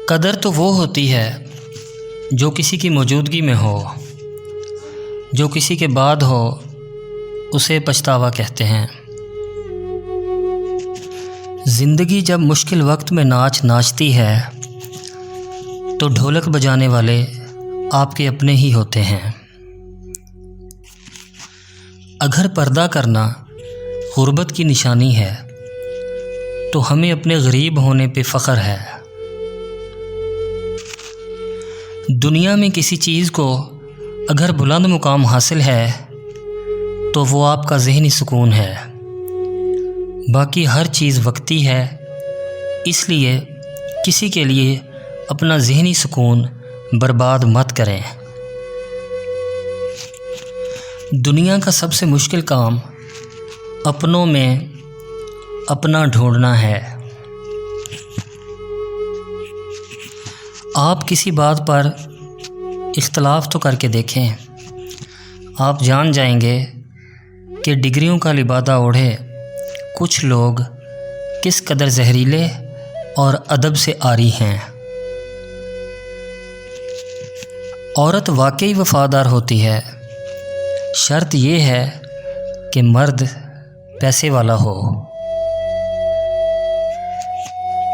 قدر تو وہ ہوتی ہے جو کسی کی موجودگی میں ہو، جو کسی کے بعد ہو اسے پچھتاوا کہتے ہیں۔ زندگی جب مشکل وقت میں ناچ ناچتی ہے تو ڈھولک بجانے والے آپ کے اپنے ہی ہوتے ہیں۔ اگر پردہ کرنا غربت کی نشانی ہے تو ہمیں اپنے غریب ہونے پہ فخر ہے۔ دنیا میں کسی چیز کو اگر بلند مقام حاصل ہے تو وہ آپ کا ذہنی سکون ہے، باقی ہر چیز وقتی ہے، اس لیے کسی کے لیے اپنا ذہنی سکون برباد مت کریں۔ دنیا کا سب سے مشکل کام اپنوں میں اپنا ڈھونڈنا ہے۔ آپ کسی بات پر اختلاف تو کر کے دیکھیں، آپ جان جائیں گے کہ ڈگریوں کا لبادہ اوڑھے کچھ لوگ کس قدر زہریلے اور ادب سے عاری ہیں۔ عورت واقعی وفادار ہوتی ہے، شرط یہ ہے کہ مرد پیسے والا ہو۔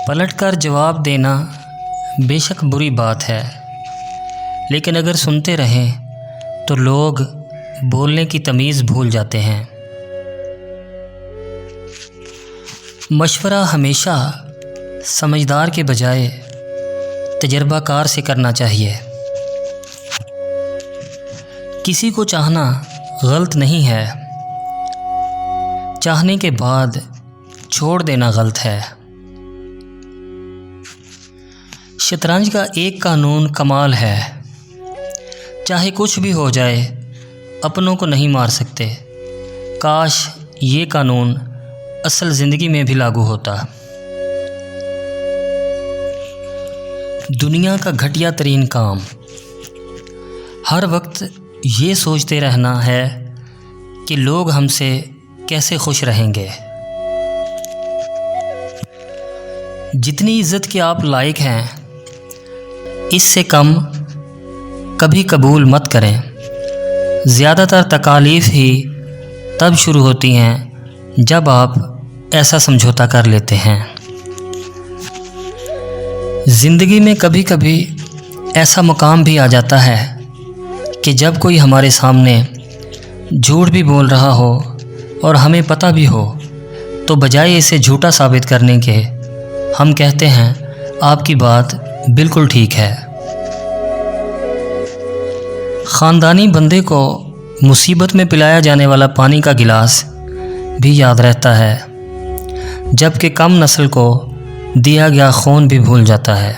پلٹ کر جواب دینا بے شک بری بات ہے، لیکن اگر سنتے رہیں تو لوگ بولنے کی تمیز بھول جاتے ہیں۔ مشورہ ہمیشہ سمجھدار کے بجائے تجربہ کار سے کرنا چاہیے۔ کسی کو چاہنا غلط نہیں ہے، چاہنے کے بعد چھوڑ دینا غلط ہے۔ شطرنج کا ایک قانون کمال ہے، چاہے کچھ بھی ہو جائے اپنوں کو نہیں مار سکتے۔ کاش یہ قانون اصل زندگی میں بھی لاگو ہوتا۔ دنیا کا گھٹیا ترین کام ہر وقت یہ سوچتے رہنا ہے کہ لوگ ہم سے کیسے خوش رہیں گے۔ جتنی عزت کے آپ لائق ہیں اس سے کم کبھی قبول مت کریں۔ زیادہ تر تکالیف ہی تب شروع ہوتی ہیں جب آپ ایسا سمجھوتا کر لیتے ہیں۔ زندگی میں کبھی کبھی ایسا مقام بھی آ جاتا ہے کہ جب کوئی ہمارے سامنے جھوٹ بھی بول رہا ہو اور ہمیں پتہ بھی ہو تو بجائے اسے جھوٹا ثابت کرنے کے ہم کہتے ہیں آپ کی بات بالکل ٹھیک ہے۔ خاندانی بندے کو مصیبت میں پلایا جانے والا پانی کا گلاس بھی یاد رہتا ہے، جبکہ کم نسل کو دیا گیا خون بھی بھول جاتا ہے۔